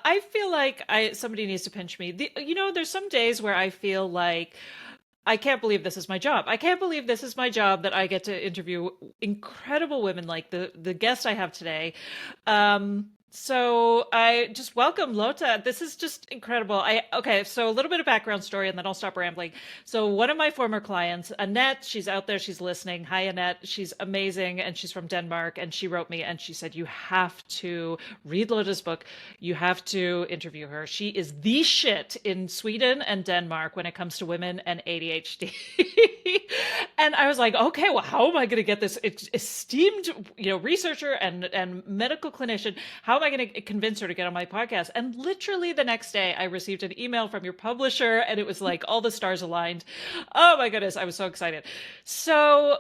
I feel like somebody needs to pinch me. There's some days where I feel like I can't believe this is my job. I can't believe this is my job that I get to interview incredible women like the guest I have today. So I just welcome Lotta. This is just incredible. Okay, so a little bit of background story and then I'll stop rambling. So one of my former clients, Annette, she's out there, she's listening. Hi Annette. She's amazing and she's from Denmark and she wrote me and she said you have to read Lotta's book. You have to interview her. She is the shit in Sweden and Denmark when it comes to women and ADHD. And I was like, okay, well, how am I going to get this esteemed, researcher and medical clinician? How am I going to convince her to get on my podcast? And literally the next day, I received an email from your publisher, and it was like all the stars aligned. Oh my goodness, I was so excited. So,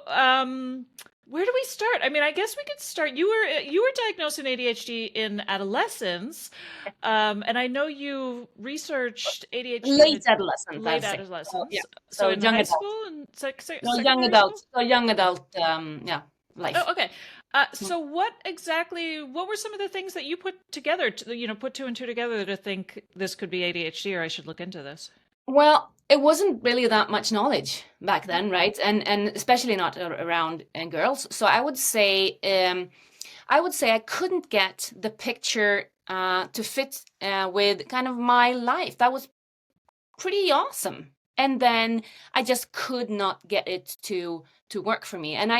where do we start? I mean, I guess we could start. You were diagnosed in ADHD in adolescence, and I know you researched ADHD late adolescence. Late adolescence. So, yeah. So in young high adult. school and young adult. So young adult. Yeah, life. Oh, okay. So what were some of the things that you put together, put two and two together to think this could be ADHD or I should look into this? Well, it wasn't really that much knowledge back then, right? And especially not around girls. So I would say I couldn't get the picture to fit with kind of my life. That was pretty awesome. And then I just could not get it to work for me. And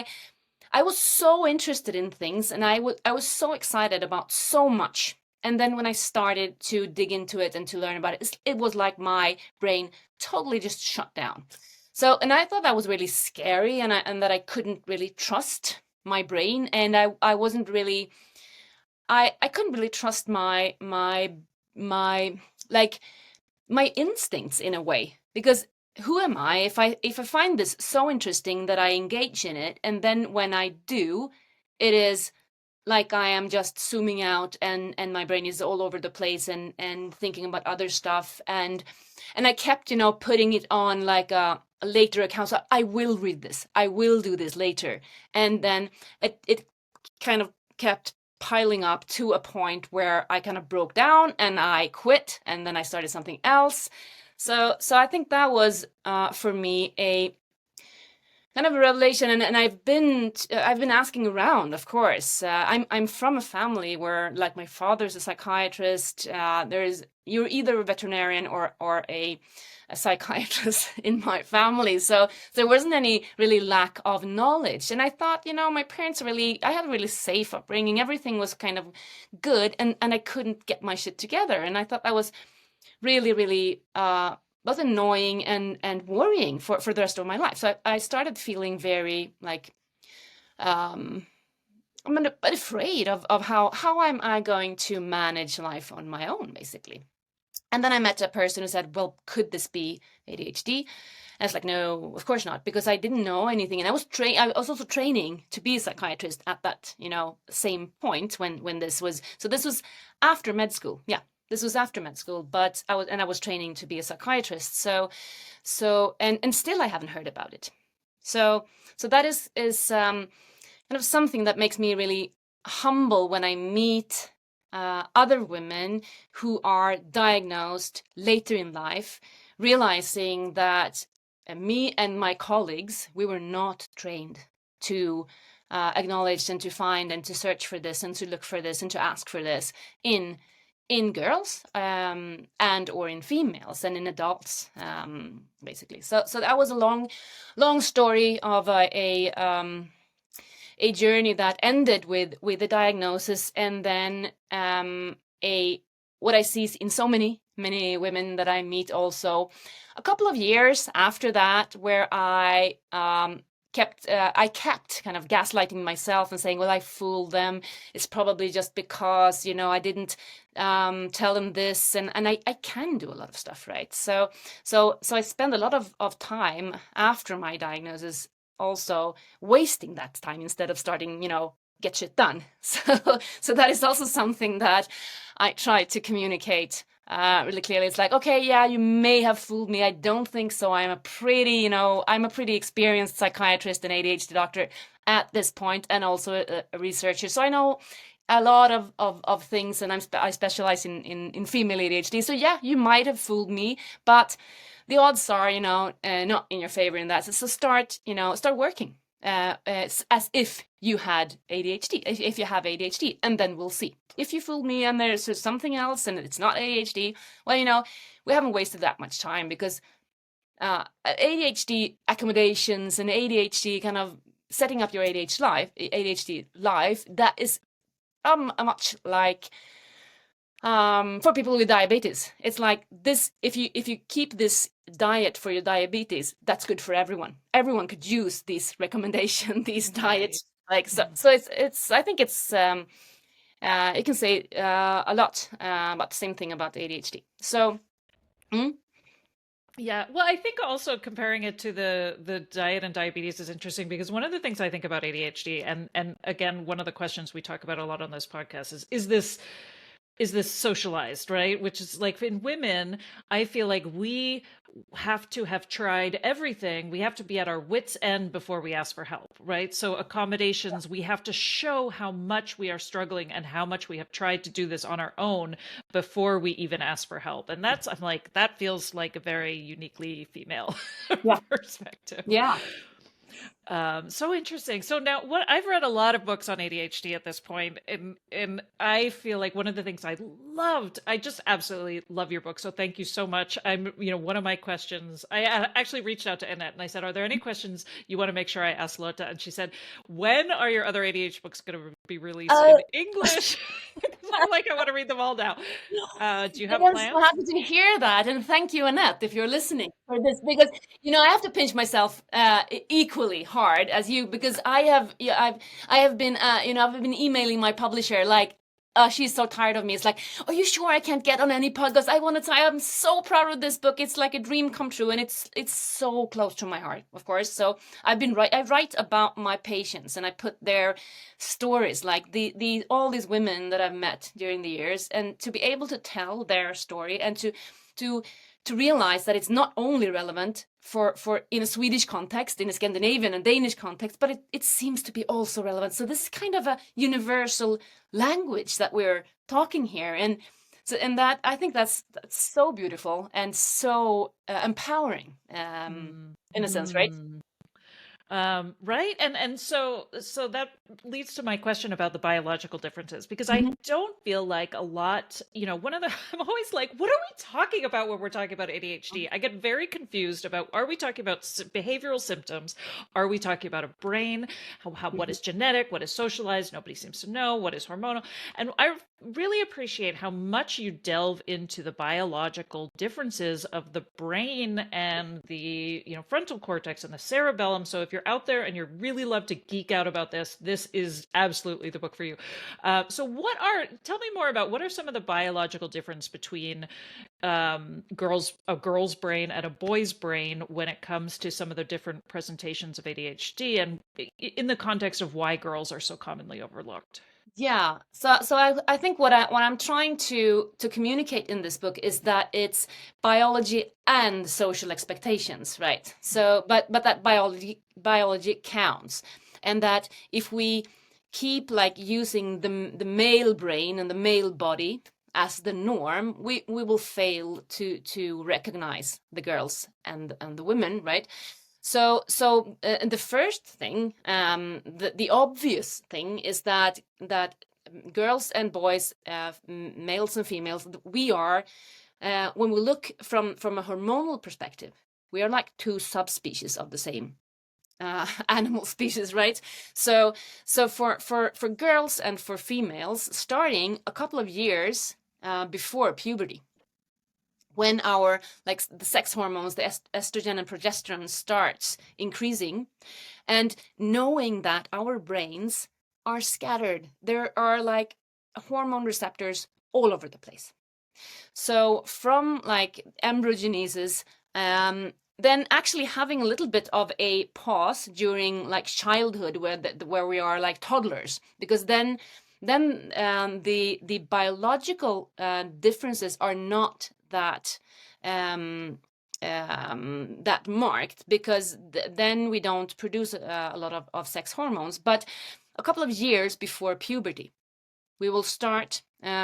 I was so interested in things and I was so excited about so much. And then when I started to dig into it and to learn about it, it was like my brain totally just shut down. So, and I thought that was really scary and that I couldn't really trust my brain. And I wasn't really, I couldn't really trust my instincts in a way, because who am I if I find this so interesting that I engage in it, and then when I do, it is like I am just zooming out and my brain is all over the place and thinking about other stuff, and I kept putting it on like a later account. So I will read this, I will do this later, and then it kind of kept piling up to a point where I kind of broke down and I quit, and then I started something else. So I think that was for me a kind of a revelation, and I've been asking around. Of course, I'm from a family where, like, my father's a psychiatrist. You're either a veterinarian or a psychiatrist in my family, so there wasn't any really lack of knowledge. And I thought, my parents I had a really safe upbringing. Everything was kind of good, and I couldn't get my shit together. And I thought that was really, really both annoying and worrying for the rest of my life. So I started feeling very like I'm a bit afraid of how am I going to manage life on my own, basically. And then I met a person who said, well, could this be ADHD? And I was like, no, of course not, because I didn't know anything. And I was also training to be a psychiatrist at that, same point when this was. So this was after med school. Yeah, this was after med school, but I was training to be a psychiatrist. So and still I haven't heard about it. So that is kind of something that makes me really humble when I meet other women who are diagnosed later in life, realizing that me and my colleagues, we were not trained to acknowledge and to find and to search for this and to look for this and to ask for this in girls and or in females and in adults, basically. So that was a long story of a journey that ended with the diagnosis, and then what I see in so many women that I meet also a couple of years after that, where I kept kind of gaslighting myself and saying, well, I fooled them. It's probably just because, I didn't tell them this, and I can do a lot of stuff, right? So I spend a lot of time after my diagnosis also wasting that time instead of starting, get shit done. So that is also something that I try to communicate really clearly. It's like, okay, yeah, you may have fooled me. I don't think so. I'm a pretty experienced psychiatrist and ADHD doctor at this point, and also a researcher. So I know a lot of things, and I specialize in female ADHD. So yeah, you might have fooled me, but the odds are, not in your favor in that. So start working as if you had ADHD, if you have ADHD, and then we'll see. If you fooled me and there's something else and it's not ADHD, well, we haven't wasted that much time, because ADHD accommodations and ADHD kind of setting up your ADHD life, that is much like for people with diabetes. It's like this: if you keep this diet for your diabetes, that's good for everyone. Everyone could use these recommendations, these diets. Like so it's I think it's it can say a lot about the same thing about ADHD. So. Yeah, well, I think also comparing it to the diet and diabetes is interesting, because one of the things I think about ADHD, and again, one of the questions we talk about a lot on this podcast is this socialized, right? Which is like, in women, I feel like we have to have tried everything. We have to be at our wits' end before we ask for help, right? So accommodations, we have to show how much we are struggling and how much we have tried to do this on our own before we even ask for help. And I'm like, that feels like a very uniquely female perspective. Yeah. So interesting. So now, I've read a lot of books on ADHD at this point, and I feel like one of the things I just absolutely love your book. So thank you so much. One of my questions, I actually reached out to Annette and I said, are there any questions you want to make sure I ask Lotta? And she said, when are your other ADHD books going to be released in English? I'm like, I want to read them all now. Do you have plans? I'm so happy to hear that, and thank you, Annette, if you're listening, for this, because I have to pinch myself equally hard as you, because I have been I've been emailing my publisher like, she's so tired of me. It's like, are you sure I can't get on any podcast? I'm so proud of this book. It's like a dream come true, and it's so close to my heart, of course. So I write about my patients, and I put their stories, like the all these women that I've met during the years, and to be able to tell their story, and to realize that it's not only relevant for in a Swedish context, in a Scandinavian and Danish context, but it seems to be also relevant. So this is kind of a universal language that we're talking here, and that I think that's so beautiful and so empowering, in a sense, right? Right. And so that leads to my question about the biological differences, because I don't feel like a lot, I'm always like, what are we talking about when we're talking about ADHD? I get very confused about, are we talking about behavioral symptoms? Are we talking about a brain? What is genetic? What is socialized? Nobody seems to know. What is hormonal? And I really appreciate how much you delve into the biological differences of the brain and the frontal cortex and the cerebellum. So if you're out there and you really love to geek out about this is absolutely the book for you. So tell me more about, what are some of the biological difference between a girl's brain and a boy's brain when it comes to some of the different presentations of ADHD, and in the context of why girls are so commonly overlooked? Yeah. So I think what I'm trying to communicate in this book is that it's biology and social expectations, right? So but that biology counts, and that if we keep like using the male brain and the male body as the norm, we will fail to recognize the girls and the women, right? So the first thing, the obvious thing, is that girls and boys, males and females, we are, when we look from a hormonal perspective, we are like two subspecies of the same animal species, right? So for girls and for females, starting a couple of years before puberty, when our the sex hormones, the estrogen and progesterone, starts increasing, and knowing that our brains are scattered, there are like hormone receptors all over the place. So from like embryogenesis, then actually having a little bit of a pause during like childhood, where we are like toddlers, because then the biological differences are not that that marked, because then we don't produce a lot of sex hormones. But a couple of years before puberty, we will start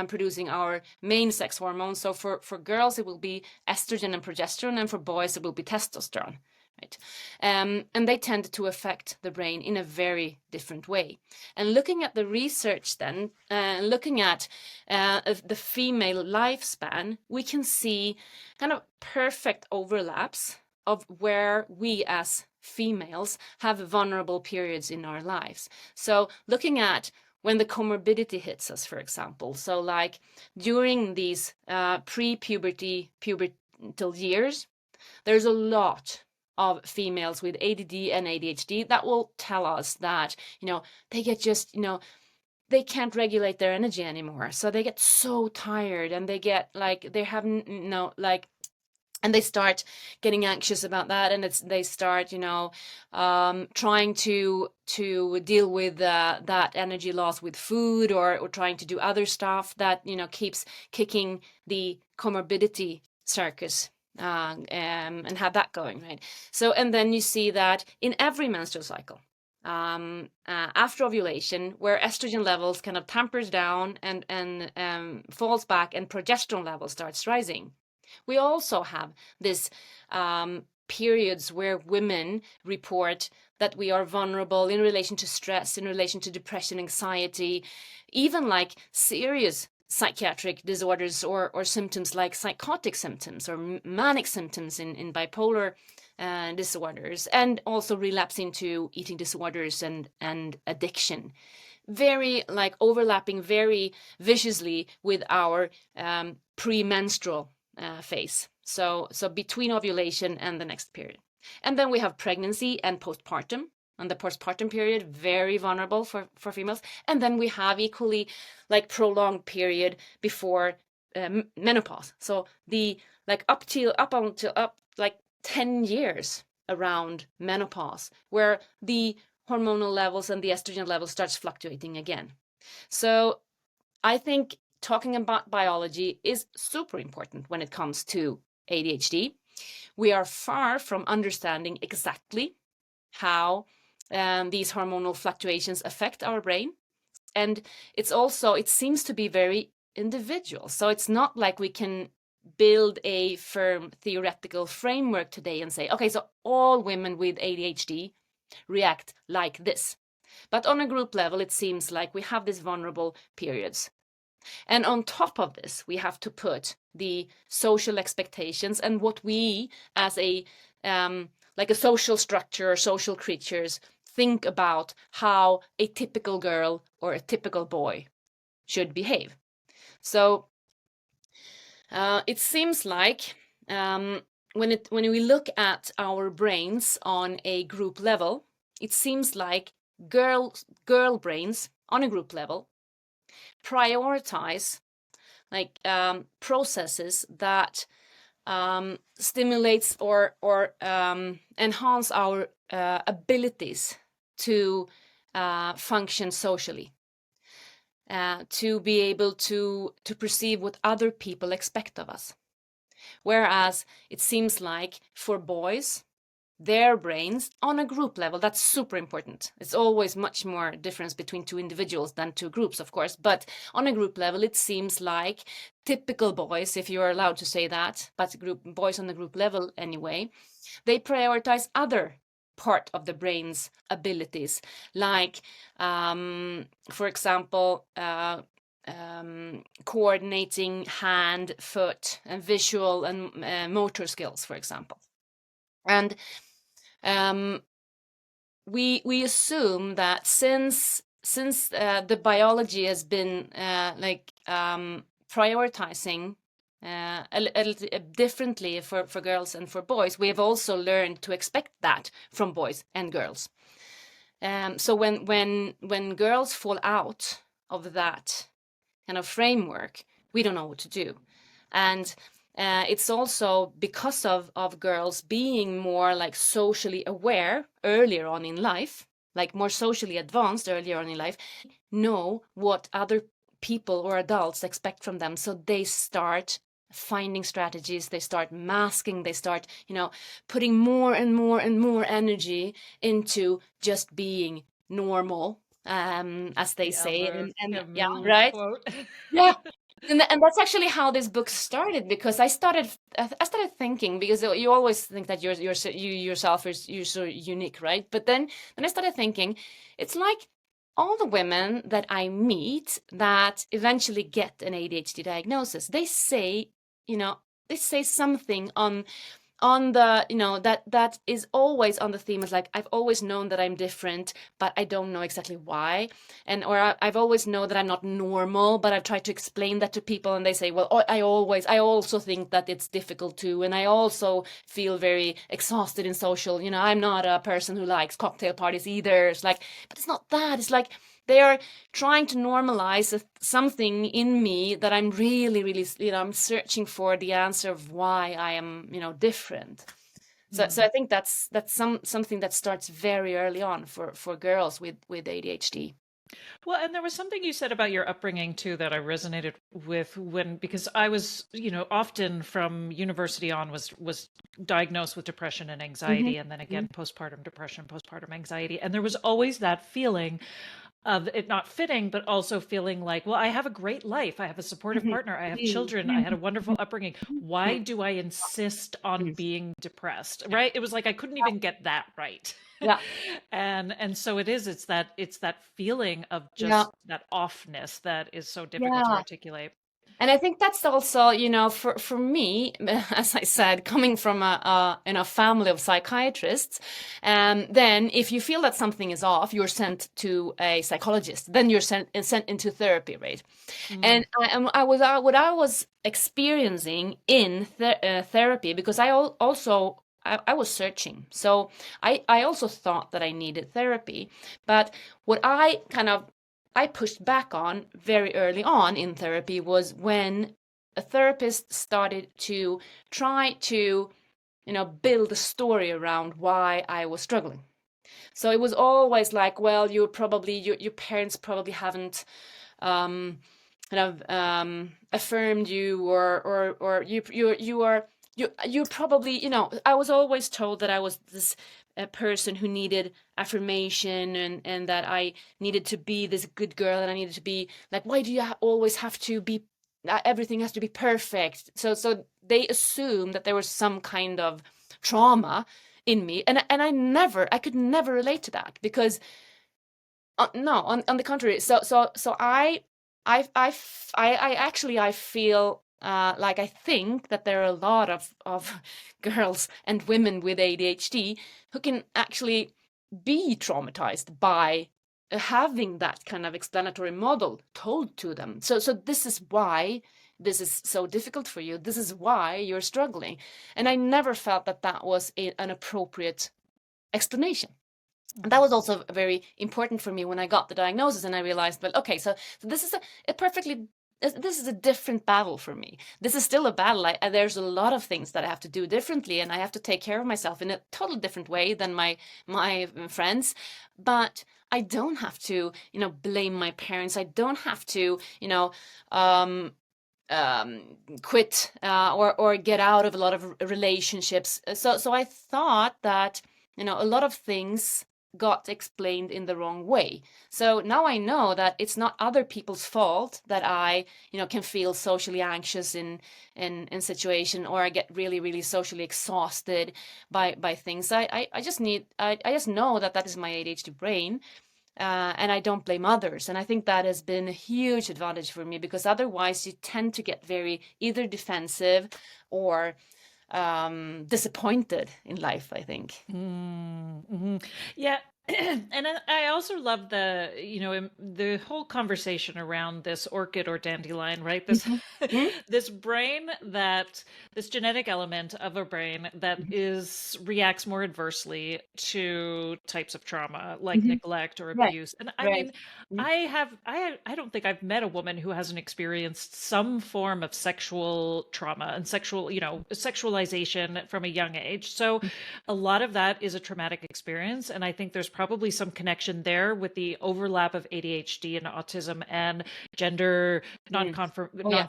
producing our main sex hormones. So for girls, it will be estrogen and progesterone, and for boys, it will be testosterone. Right? And they tend to affect the brain in a very different way. And looking at the research then, looking at the female lifespan, we can see kind of perfect overlaps of where we as females have vulnerable periods in our lives. So looking at when the comorbidity hits us, for example, so like during these pre-puberty, pubertal years, there's a lot of females with ADD and ADHD that will tell us that, they get just, they can't regulate their energy anymore. So they get so tired, and they get like, they have, and they start getting anxious about that, and they start trying to deal with that energy loss with food, or trying to do other stuff that keeps kicking the comorbidity circus, and have that going, right? So, and then you see that in every menstrual cycle, after ovulation, where estrogen levels kind of tampers down and falls back, and progesterone level starts rising. We also have this periods where women report that we are vulnerable in relation to stress, in relation to depression, anxiety, even like serious psychiatric disorders or symptoms like psychotic symptoms or manic symptoms in bipolar disorders, and also relapse into eating disorders and addiction. Very like overlapping very viciously with our premenstrual phase. So between ovulation and the next period. And then we have pregnancy and postpartum. And the postpartum period, very vulnerable for females. And then we have equally like prolonged period before menopause. So the like up until like 10 years around menopause, where the hormonal levels and the estrogen levels starts fluctuating again. So I think talking about biology is super important when it comes to ADHD. We are far from understanding exactly how these hormonal fluctuations affect our brain. And it seems to be very individual. So it's not like we can build a firm theoretical framework today and say, okay, so all women with ADHD react like this. But on a group level, it seems like we have these vulnerable periods. And on top of this, we have to put the social expectations and what we as a like a social structure or social creatures think about how a typical girl or a typical boy should behave. So it seems like when we look at our brains on a group level, it seems like girl brains on a group level prioritize like processes that stimulates or enhance our abilities to function socially, to be able to perceive what other people expect of us. Whereas it seems like for boys, their brains on a group level, that's super important. It's always much more difference between two individuals than two groups, of course, but on a group level, it seems like typical boys, if you're allowed to say that, but boys on the group level anyway, they prioritize other part of the brain's abilities, like, for example, coordinating hand, foot, and visual and motor skills, for example. And we assume that since the biology has been prioritizing a little differently for girls and for boys, we have also learned to expect that from boys and girls. So when girls fall out of that kind of framework, we don't know what to do. And it's also because of girls being more like socially aware earlier on in life, like more socially advanced earlier on in life, know what other people or adults expect from them. So they start finding strategies, they start masking, they start, putting more and more and more energy into just being normal as they The say, Albert and yeah, Camus right, quote. yeah. And that's actually how this book started, because I started thinking, because you always think that you yourself is you're so unique, right? But then I started thinking, it's like all the women that I meet that eventually get an ADHD diagnosis, they say something on the, that is always on the theme, is like, I've always known that I'm different, but I don't know exactly why. I've always known that I'm not normal, but I've tried to explain that to people, and they say, well, I also think that it's difficult too, and I also feel very exhausted in social, I'm not a person who likes cocktail parties either. It's like, but it's not that. It's like they are trying to normalize something in me that I'm really, really, I'm searching for the answer of why I am, different. So I think that's something that starts very early on for girls with ADHD. Well, and there was something you said about your upbringing too that I resonated with because I was, often from university on was diagnosed with depression and Hmm. anxiety, and then again postpartum depression, postpartum anxiety, and there was always that feeling of it not fitting, but also feeling like, well, I have a great life. I have a supportive Hmm. partner. I have children. I Hmm. had a wonderful upbringing. Why do I insist on being depressed? Right? It was like I couldn't even get that right. Yeah, And so it's that feeling of yeah, just that offness that is so difficult to yeah. articulate. And I think that's also, for me, as I said, coming from a family of psychiatrists, then if you feel that something is off, you're sent to a psychologist. Then you're sent into therapy, right? Mm, And what I was experiencing in therapy, because I was searching, so I also thought that I needed therapy, but what I pushed back on very early on in therapy was when a therapist started to try to, build a story around why I was struggling. So it was always like, well, your parents probably haven't um, affirmed you, or you probably, I was always told that I was this person who needed affirmation, and that I needed to be this good girl, and I needed to be like, why do you always have to be, everything has to be perfect? So they assumed that there was some kind of trauma in me, and I could never relate to that, because no, on the contrary. So I actually I feel like, I think that there are a lot of girls and women with ADHD who can actually be traumatized by having that kind of explanatory model told to them. So this is why this is so difficult for you. This is why you're struggling. And I never felt that that was an appropriate explanation. And that mhm. was also very important for me when I got the diagnosis, and I realized, well, okay, so this is this is a different battle for me. This is still a battle. There's a lot of things that I have to do differently, and I have to take care of myself in a totally different way than my friends. But I don't have to, blame my parents. I don't have to, um, quit, or get out of a lot of relationships. So I thought that, a lot of things got explained in the wrong way. So now I know that it's not other people's fault that I, can feel socially anxious in situation, or I get really, really socially exhausted by things. I just I just know that that is my ADHD brain, and I don't blame others. And I think that has been a huge advantage for me, because otherwise you tend to get very either defensive or disappointed in life, I think. Mm-hmm. Yeah. And I also love the whole conversation around this orchid or dandelion, right? This Mhm. Mhm. this brain that this genetic element of a brain that Mhm. is reacts more adversely to types of trauma like Mhm. neglect or Right, abuse. And I right. mean, Mm. I don't think I've met a woman who hasn't experienced some form of sexual trauma and sexualization from a young age. So a lot of that is a traumatic experience. And I think there's probably some connection there with the overlap of ADHD and autism and gender Mm. non-conform Oh yeah.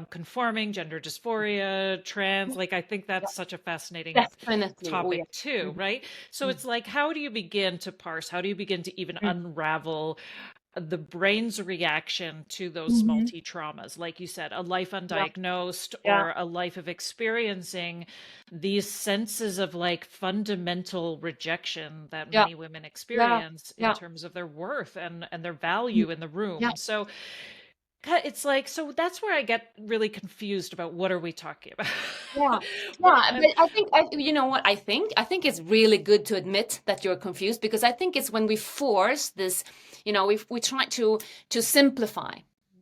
conforming, gender dysphoria, trans. Like, I think that's such a fascinating Definitely. Oh, yeah. topic too, right? So it's like, how do you begin to parse? How do you begin to even unravel the brain's reaction to those Mm-hmm. multi-traumas, like you said, a life Yeah. undiagnosed Yeah. or a life of experiencing these senses of like fundamental rejection that Yeah. many women Yeah. experience in Yeah. terms of their worth and their value in the Yeah. room. So it's like, so that's where I get really confused about what are we talking about. Yeah, What yeah, but I think you know what I think? I think it's really good to admit that you're confused, because I think it's when we force this, we try to simplify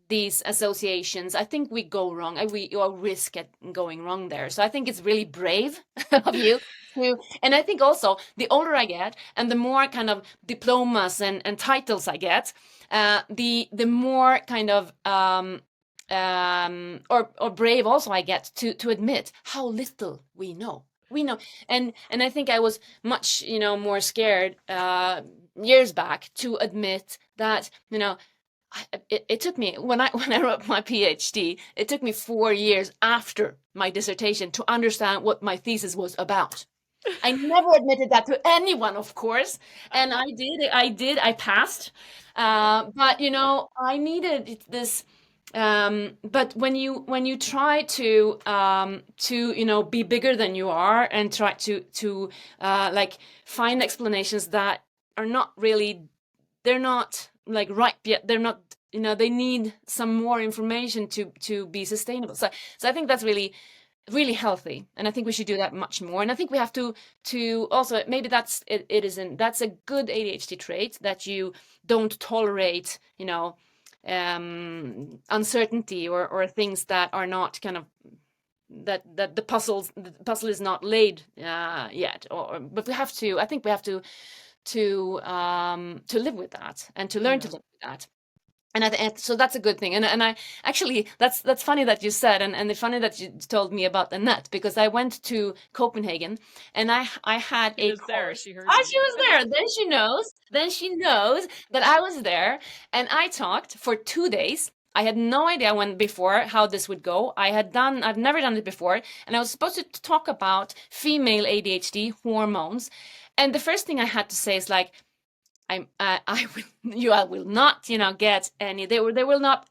these associations. I think we go wrong. We or risk at going wrong there. So I think it's really brave of you to, and I think also the older I get and the more kind of diplomas and titles I get, the more kind of or brave also I get to admit how little we know. We know, and I think I was much more scared years back to admit that it took me when I when I wrote my PhD, it took me 4 years after my dissertation to understand what my thesis was about. I never admitted that to anyone, of course, and I passed, but I needed this. But when you try to be bigger than you are and try to like find explanations that are not really, they're not like ripe yet, they're not, they need some more information to be sustainable. So I think that's really healthy, and I think we should do that much more. And I think we have to also, maybe that's a good ADHD trait, that you don't tolerate uncertainty or things that are not kind of, that the puzzle is not laid yet, but I think we have to live with that and to learn to live with that. And so that's a good thing. And I actually, that's funny that you said, and it's funny that you told me about Annette, because I went to Copenhagen and I had she a was there, course. she heard Ah, you. she was there. Then she knows that I was there, and I talked for 2 days. I had no idea when before how this would go. I've never done it before, and I was supposed to talk about female ADHD hormones. And the first thing I had to say is like, I will not, get any. They will not.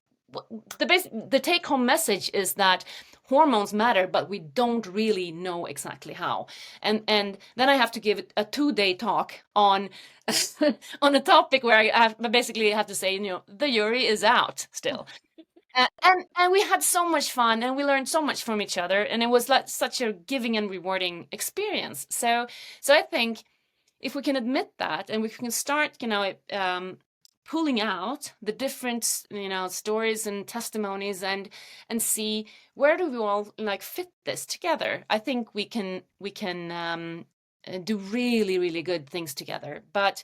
The take home message is that hormones matter, but we don't really know exactly how. And then I have to give a 2-day talk on on a topic where I basically have to say, the jury is out still. And we had so much fun, and we learned so much from each other, and it was like such a giving and rewarding experience. So I think if we can admit that, and we can start, pulling out the different, stories and testimonies, and see where do we all like fit this together. I think we can do really, really good things together. But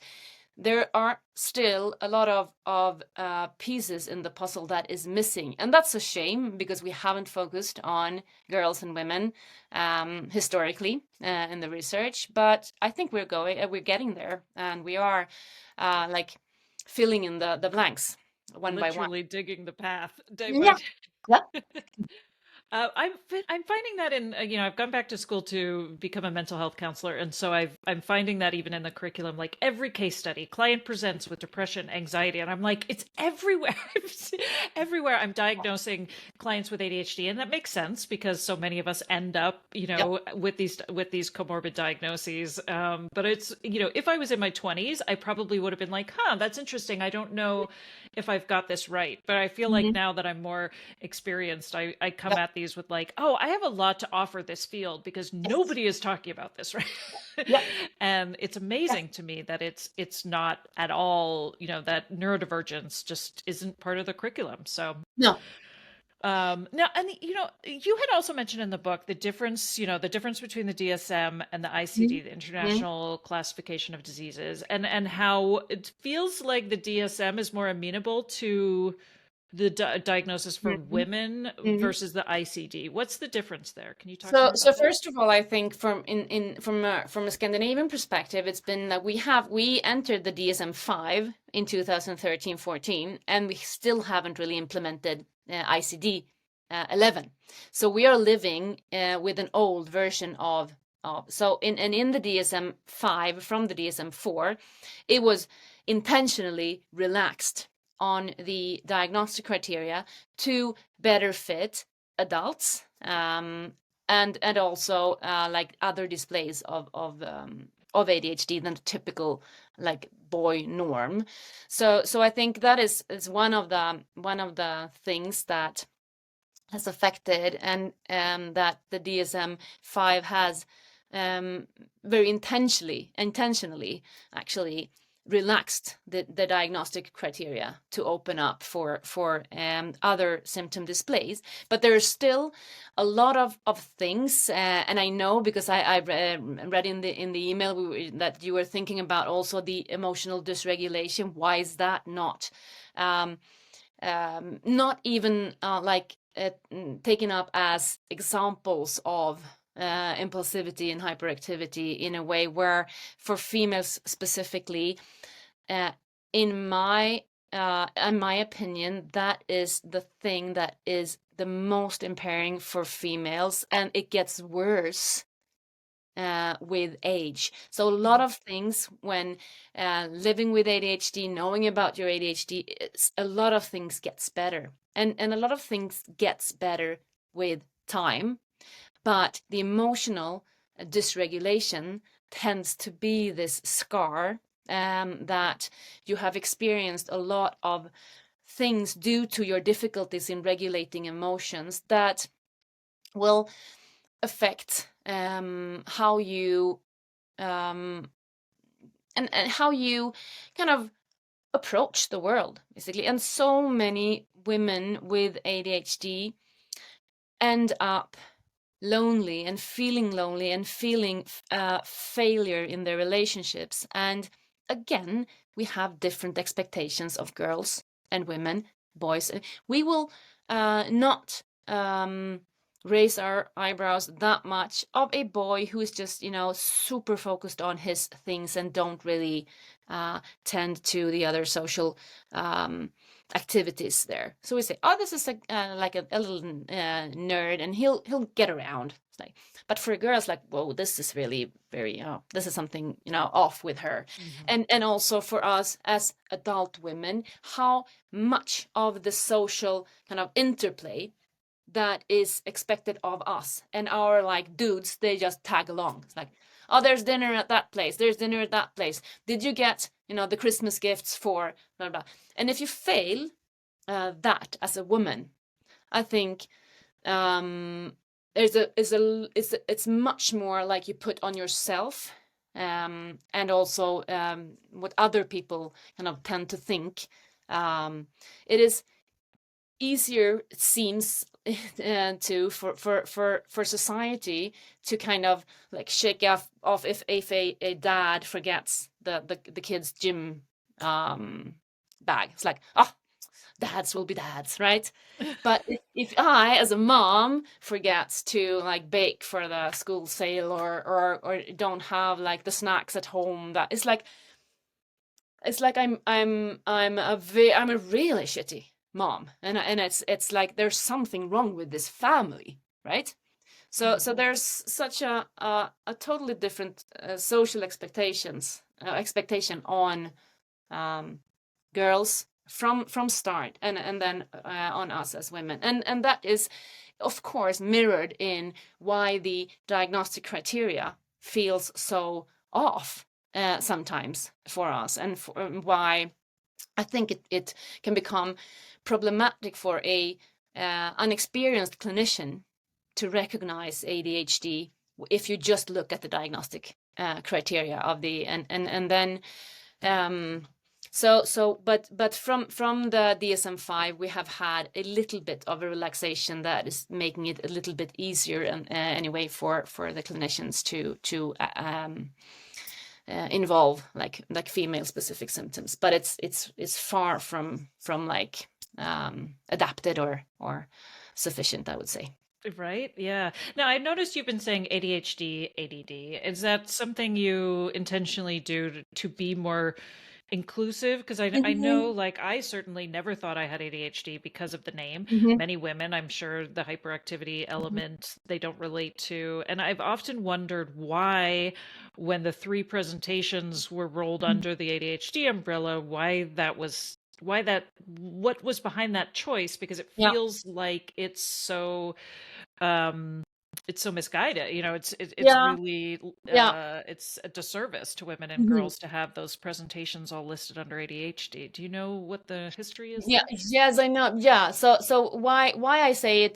there are still a lot of pieces in the puzzle that is missing, and that's a shame, because we haven't focused on girls and women historically in the research. But I think we're getting there, and we are like filling in the blanks one by one. Literally digging the path day by Yeah. day. Yeah. I'm finding that in I've gone back to school to become a mental health counselor, and so I'm finding that even in the curriculum, like every case study, client presents with depression, anxiety, and I'm like, it's everywhere. Everywhere I'm diagnosing clients with ADHD, and that makes sense because so many of us end up with these comorbid diagnoses. But it's if I was in my 20s, I probably would have been like, that's interesting. I don't know if I've got this right, but I feel like now that I'm more experienced, I come at these with like, I have a lot to offer this field because nobody is talking about this, right? Yeah. And it's amazing to me that it's not at all, that neurodivergence just isn't part of the curriculum. So No. now, and you had also mentioned in the book the difference between the DSM and the ICD, the International Classification of Diseases, and how it feels like the DSM is more amenable to the diagnosis for women versus the ICD. What's the difference there? Can you talk more about So that? first of all, I think from a Scandinavian perspective, it's been that we entered the DSM-5 in 2013-14, and we still haven't really implemented ICD 11. So we are living with an old version of so in the DSM-5 from the DSM-4, it was intentionally relaxed on the diagnostic criteria to better fit adults, and also like other displays of ADHD than the typical like boy norm. So I think that is one of the things that has affected, and that the DSM-5 has very intentionally actually relaxed the diagnostic criteria to open up for other symptom displays. But there are still a lot of things, and I know because I read in the email that you were thinking about also the emotional dysregulation. Why is that not even taken up as examples of impulsivity and hyperactivity in a way where, for females specifically, in my opinion, that is the thing that is the most impairing for females, and it gets worse with age. So a lot of things when living with ADHD, knowing about your ADHD, a lot of things gets better, and a lot of things gets better with time. But the emotional dysregulation tends to be this scar that you have experienced a lot of things due to your difficulties in regulating emotions that will affect how you and how you kind of approach the world, basically. And so many women with ADHD end up lonely and feeling failure in their relationships. And again, we have different expectations of girls and women, boys. We will not raise our eyebrows that much of a boy who is just, super focused on his things and don't really tend to the other social activities there. So we say, oh, this is like a little nerd, and he'll get around. It's like, but for girls, like, whoa, this is really very, this is something, off with her. And also for us as adult women, how much of the social kind of interplay that is expected of us, and our like dudes, they just tag along. It's like, oh, there's dinner at that place, there's dinner at that place, did you get the Christmas gifts for blah blah. And if you fail that as a woman, I think it's much more like you put on yourself, and also what other people kind of tend to think. It is easier, it seems, for society to kind of like shake off if a dad forgets the kid's gym bag. It's like, oh, dads will be dads, right? But if I, as a mom, forgets to like bake for the school sale, or don't have like the snacks at home, that it's like I'm a really shitty mom, and it's like there's something wrong with this family, right? So there's such a totally different social expectation on girls from start, and then on us as women, and that is of course mirrored in why the diagnostic criteria feels so off sometimes for us, and why I think it can become problematic for a unexperienced clinician to recognize ADHD if you just look at the diagnostic criteria of the and then but from the DSM-5 we have had a little bit of a relaxation that is making it a little bit easier, and anyway for the clinicians to involve like female specific symptoms, but it's far from like adapted or sufficient, I would say. Right. Yeah. Now, I noticed you've been saying ADHD, ADD. Is that something you intentionally do to be more inclusive? Because I know, Mhm, like, I certainly never thought I had ADHD because of the name. mhm, Many women, I'm sure the hyperactivity mhm. element they don't relate to. And I've often wondered why, when the three presentations were rolled Mhm. under the ADHD umbrella, what was behind that choice? Because it Yeah, feels like um it's so misguided. It's yeah, really yeah. it's a disservice to women and Mhm. girls to have those presentations all listed under ADHD. Do you know what the history is Yeah, there? yes, I know. Yeah, so why I say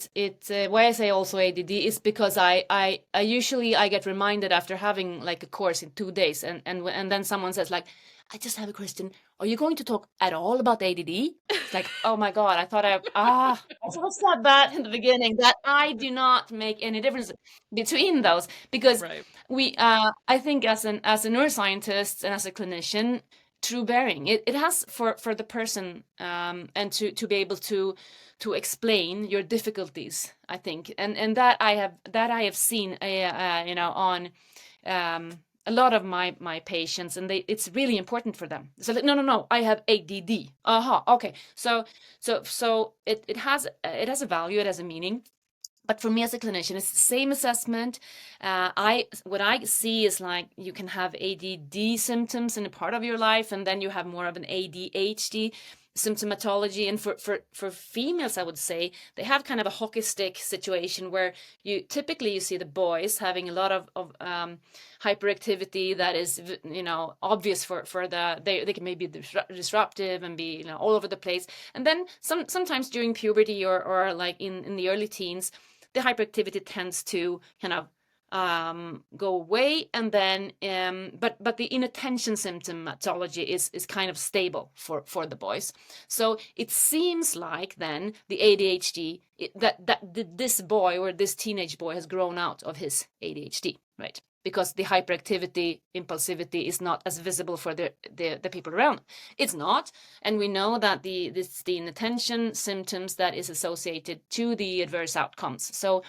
why I say also ADD is because I usually I get reminded after having like a course in 2 days, and then someone says like, I just have a question. Are you going to talk at all about ADD? It's like, oh my God, I thought I should have said that in the beginning, that I do not make any difference between those, because Right. we I think as a neuroscientist and as a clinician, true bearing. It has for the person, and to be able to explain your difficulties. I think, and that I have seen, on um, a lot of my patients, and it's really important for them. So like, no, no, no, I have ADD. Aha, okay. So it has a value, it has a meaning. But for me as a clinician, it's the same assessment. I What I see is like you can have ADD symptoms in a part of your life, and then you have more of an ADHD symptomatology. And for females, I would say they have kind of a hockey stick situation where you see the boys having a lot of hyperactivity that is obvious for they can maybe disruptive and be all over the place. And then sometimes during puberty, or like in the early teens, the hyperactivity tends to kind of go away, and then but the inattention symptomatology is kind of stable for the boys. So it seems like then the ADHD, this boy or this teenage boy has grown out of his ADHD, right? Because the hyperactivity, impulsivity is not as visible for the people around. It's not. And we know that the inattention symptoms that is associated to the adverse outcomes. So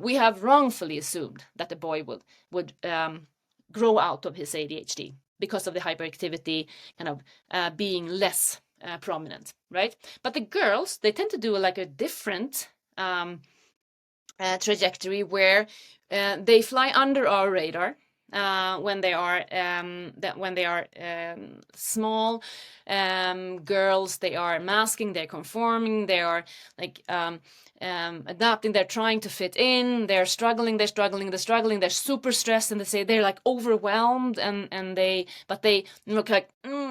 we have wrongfully assumed that the boy would grow out of his ADHD because of the hyperactivity kind of being less prominent, right? But the girls, they tend to do like a different trajectory, where they fly under our radar when they are small girls. They are masking, they're conforming, they are like adapting, they're trying to fit in, they're super stressed, and they say they're like overwhelmed, but they look like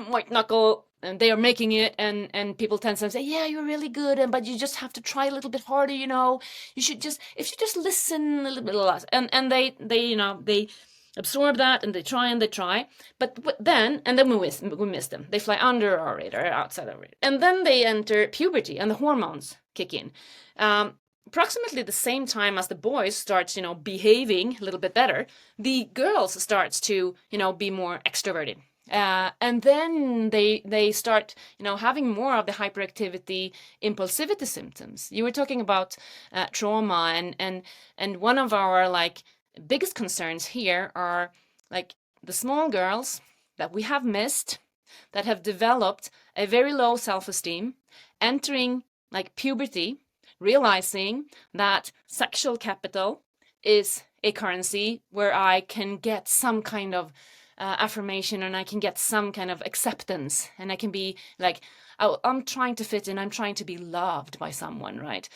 white knuckle, and they are making it, and people tend to say, yeah, you're really good, but you just have to try a little bit harder, you should just, if you just listen a little bit less. And they absorb that, and they try, but then we miss them. They fly under our radar, outside our radar, and then they enter puberty, and the hormones kick in. Approximately the same time as the boys starts behaving a little bit better, the girls starts to be more extroverted. And then they start having more of the hyperactivity, impulsivity symptoms. You were talking about trauma, and one of our like biggest concerns here are like the small girls that we have missed, that have developed a very low self-esteem, entering like puberty, realizing that sexual capital is a currency where I can get some kind of affirmation, and I can get some kind of acceptance, and I can be like, oh, I'm trying to fit in, I'm trying to be loved by someone, right?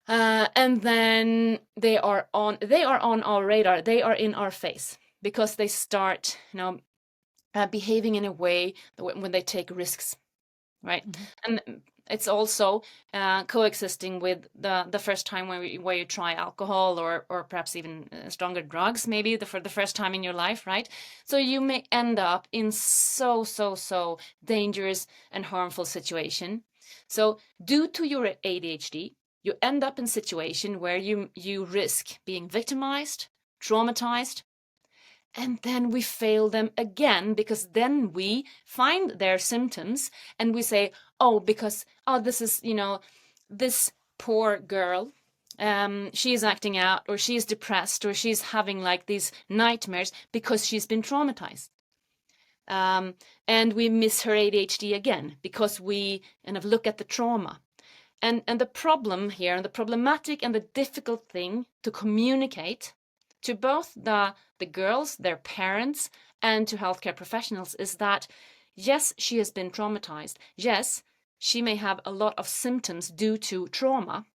And then they are on our radar, they are in our face, because they start behaving in a way when they take risks, right? Mhm. And it's also coexisting with the first time where you try alcohol, or perhaps even stronger drugs, maybe for the first time in your life, right? So you may end up in so dangerous and harmful situation. So due to your ADHD, you end up in situation where you risk being victimized, traumatized, and then we fail them again, because then we find their symptoms, and we say, oh, because, oh, this is, this poor girl, she is acting out, or she is depressed, or she's having like these nightmares because she's been traumatized. and we miss her ADHD again because we kind of look at the trauma. And the problem here, and the problematic and the difficult thing to communicate to both the girls, their parents, and to healthcare professionals is that, yes, she has been traumatized. Yes, she may have a lot of symptoms due to trauma.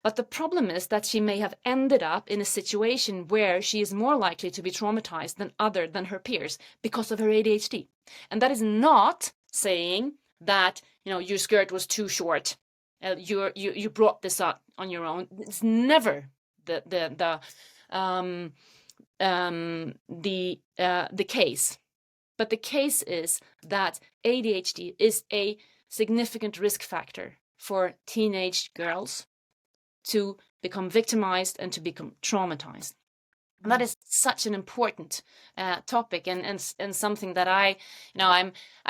But the problem is that she may have ended up in a situation where she is more likely to be traumatized than her peers because of her ADHD. And that is not saying that, your skirt was too short. You brought this up on your own. It's never the case. But the case is that ADHD is a significant risk factor for teenage girls to become victimized and to become traumatized. And that is such an important topic, and something that I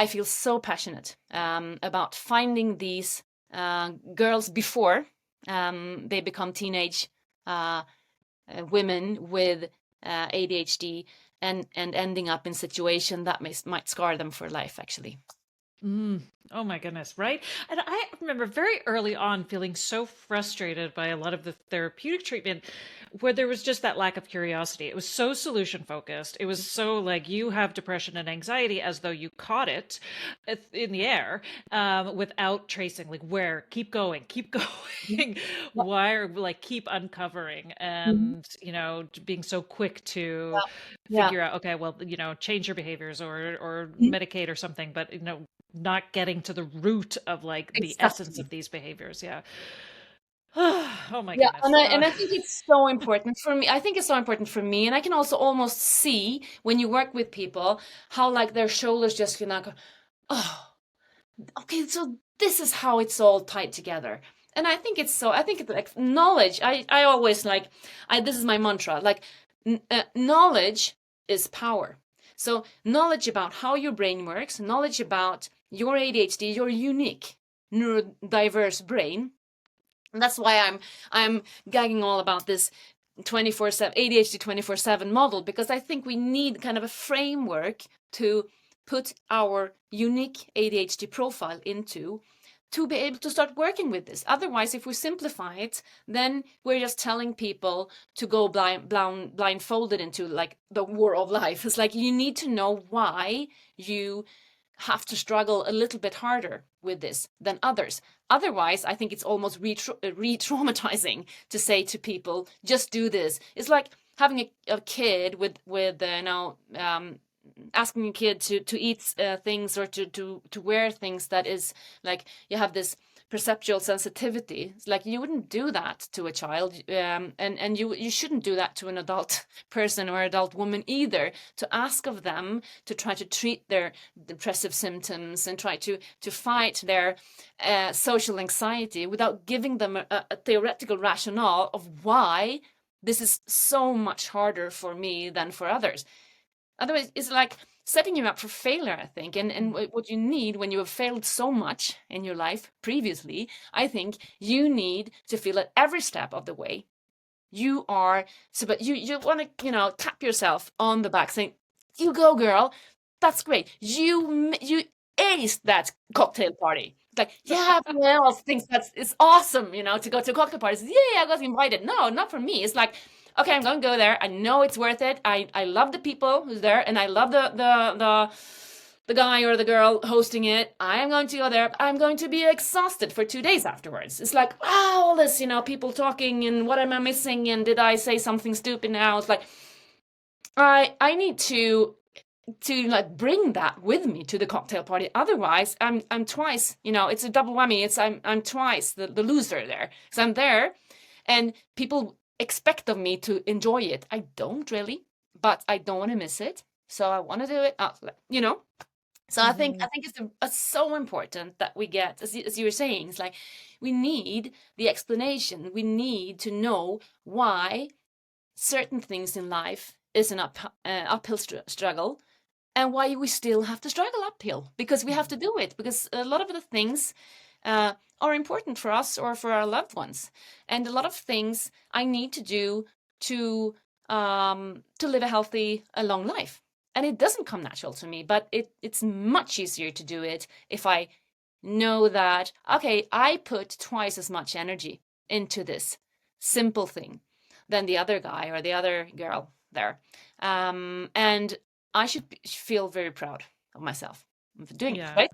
feel so passionate about finding these girls before they become teenage women with ADHD and ending up in situation that might scar them for life, actually. Oh my goodness, right? And I remember very early on feeling so frustrated by a lot of the therapeutic treatment where there was just that lack of curiosity. It was so solution focused. It was so like you have depression and anxiety as though you caught it in the air without tracing, like where, keep going, keep going. Why, or like keep uncovering Mhm. and, being so quick to Yeah. figure out, okay, well, change your behaviors or Mhm. medicate or something, but, not getting to the root of like the essence Exactly. of these behaviors. Yeah. Oh my Yeah, goodness. and I think it's so important for me. I think it's so important for me, and I can also almost see when you work with people how like their shoulders just go, oh, okay, so this is how it's all tied together. And I think it's so. I think it's like knowledge. I always like. This is my mantra. Like, knowledge is power. So knowledge about how your brain works, knowledge about your ADHD, your unique neurodiverse brain. And that's why I'm gagging all about this 24/7 ADHD 24/7 model, because I think we need kind of a framework to put our unique ADHD profile into to be able to start working with this. Otherwise, if we simplify it, then we're just telling people to go blindfolded into like the war of life. It's like you need to know why you have to struggle a little bit harder with this than others. Otherwise, I think it's almost re-traumatizing to say to people, just do this. It's like having a kid with asking a kid to eat things or to wear things that is like you have this perceptual sensitivity. It's like you wouldn't do that to a child, and you shouldn't do that to an adult person or adult woman either. To ask of them to try to treat their depressive symptoms and try to fight their social anxiety without giving them a theoretical rationale of why this is so much harder for me than for others. Otherwise, it's like setting you up for failure, I think. And what you need when you have failed so much in your life previously, I think you need to feel at every step of the way you are. So, but you want to tap yourself on the back, saying, "You go, girl. That's great. You aced that cocktail party." It's like, yeah, everyone else thinks it's awesome, to go to cocktail parties. Yeah, I got invited. No, not for me. It's like, okay, I'm going to go there. I know it's worth it. I love the people who's there, and I love the guy or the girl hosting it. I am going to go there. I'm going to be exhausted for 2 days afterwards. It's like, wow, all this, people talking, and what am I missing? And did I say something stupid now? It's like, I need to like bring that with me to the cocktail party. Otherwise, I'm twice, it's a double whammy. I'm twice the loser there. So I'm there, and people expect of me to enjoy it. I don't really, but I don't want to miss it. So I want to do it. So Mhm. I think it's so important that we get, as you were saying, it's like we need the explanation. We need to know why certain things in life is an uphill struggle, and why we still have to struggle uphill, because we have to do it, because a lot of the things are important for us or for our loved ones, and a lot of things I need to do to live a healthy, a long life. and it doesn't come natural to me, but it's much easier to do it if I know that, okay, I put twice as much energy into this simple thing than the other guy or the other girl there. And I should feel very proud of myself for doing it, Yeah. right?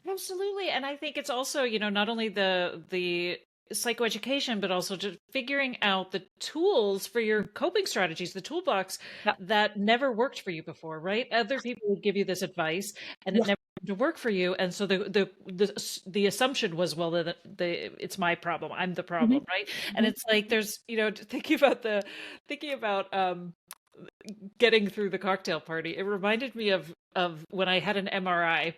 Absolutely. And I think it's also, not only the psychoeducation, but also just figuring out the tools for your coping strategies, the toolbox Yeah. that never worked for you before, right? Other people would give you this advice and it Yeah. never seemed to work for you. And so the assumption was, well, it's my problem. I'm the Mhm. problem, right? And Mhm. it's like there's, thinking about getting through the cocktail party. It reminded me of when I had an MRI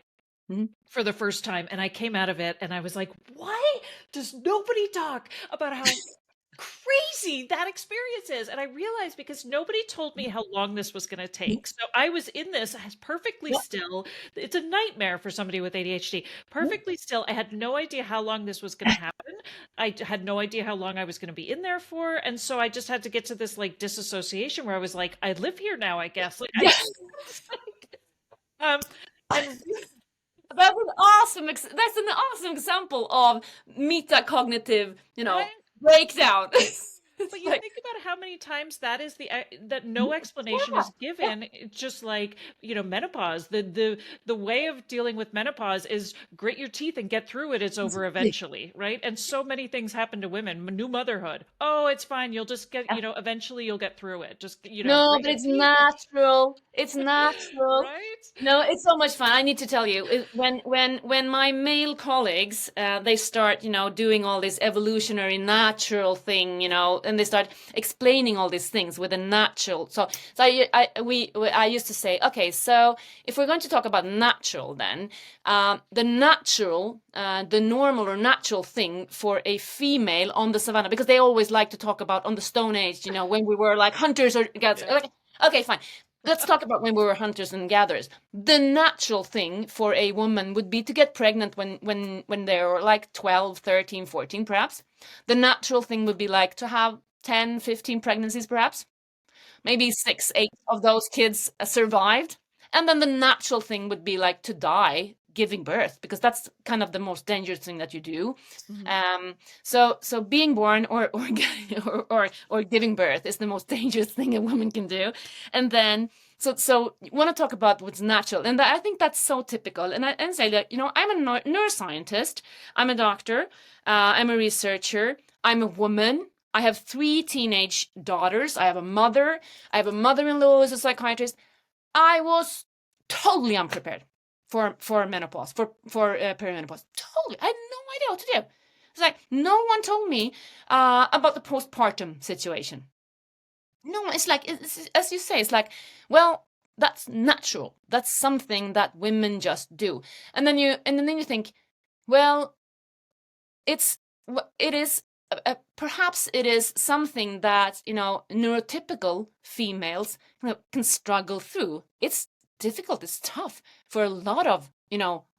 Mhm. for the first time, and I came out of it and I was like, why does nobody talk about how crazy that experience is? And I realized because nobody told me how long this was going to Mhm. take. So I was in this as perfectly Yeah. still. It's a nightmare for somebody with ADHD. Yeah. Perfectly still. I had no idea how long this was going to happen. I had no idea how long I was going to be in there for. And so I just had to get to this like disassociation where I was like, I live here now, I guess. Like Yeah. um and That's an awesome example of metacognitive, right. breakdown. It's But you like, think about how many times that is that no explanation yeah, is yeah, given. It's just like, menopause. The way of dealing with menopause is grit your teeth and get through it. It's over exactly. eventually, right? And so many things happen to women. New motherhood. Oh, it's fine. You'll just get, Yeah. eventually you'll get through it. Just, No, grit but your it's teeth, natural. It's natural. right? No, it's so much fun. I need to tell you, when my male colleagues they start, doing all this evolutionary natural thing, and they start explaining all these things with a natural. So I used to say, okay, so if we're going to talk about natural, then the normal or natural thing for a female on the savannah, because they always like to talk about on the Stone Age, when we were like hunters or gatherers. Yeah. Okay, fine. Let's talk about when we were hunters and gatherers. The natural thing for a woman would be to get pregnant when they're like 12, 13, 14, perhaps. The natural thing would be like to have 10, 15 pregnancies, perhaps. Maybe 6, 8 of those kids survived. And then the natural thing would be like to die giving birth, because that's kind of the most dangerous thing that you do. Mhm. So being born or giving birth is the most dangerous thing a woman can do. And then so you want to talk about what's natural, and I think that's so typical. And say that, I'm a neuroscientist, I'm a doctor, I'm a researcher, I'm a woman. I have 3 teenage daughters. I have a mother. I have a mother-in-law who's a psychiatrist. I was totally unprepared for menopause, for perimenopause. Totally, I had no idea what to do. It's like no one told me about the postpartum situation. No, it's like as you say, it's like, well, that's natural. That's something that women just do. And then you think, well, it's it is perhaps it is something that neurotypical females can struggle through. It's difficult, it's tough for a lot of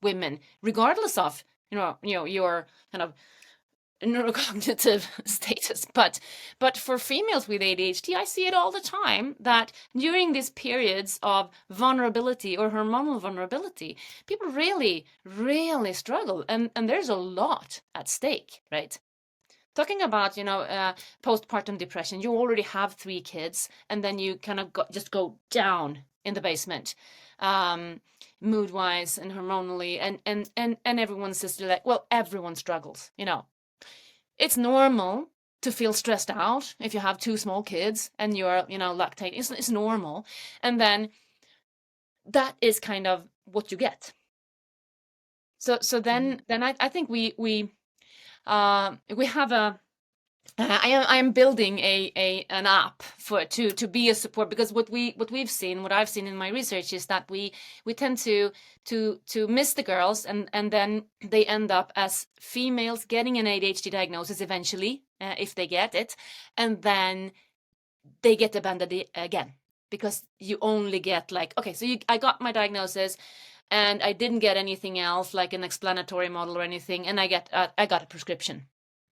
women, regardless of your kind of neurocognitive status. But for females with ADHD, I see it all the time, that during these periods of vulnerability or hormonal vulnerability, people really, really struggle, and there's a lot at stake, right? Talking about postpartum depression, you already have 3 kids, and then you kind of just go down in the basement, mood wise and hormonally, and everyone's just like, well, everyone struggles. It's normal to feel stressed out if you have 2 small kids and you're lactating. It's normal. And then that is kind of what you get. So Mhm. then I think we have a I am building an app to be a support, because what I've seen in my research is that we tend to miss the girls, and then they end up as females getting an ADHD diagnosis eventually, if they get it, and then they get abandoned again, because you only get like, okay, so I got my diagnosis and I didn't get anything else like an explanatory model or anything, and I got a prescription,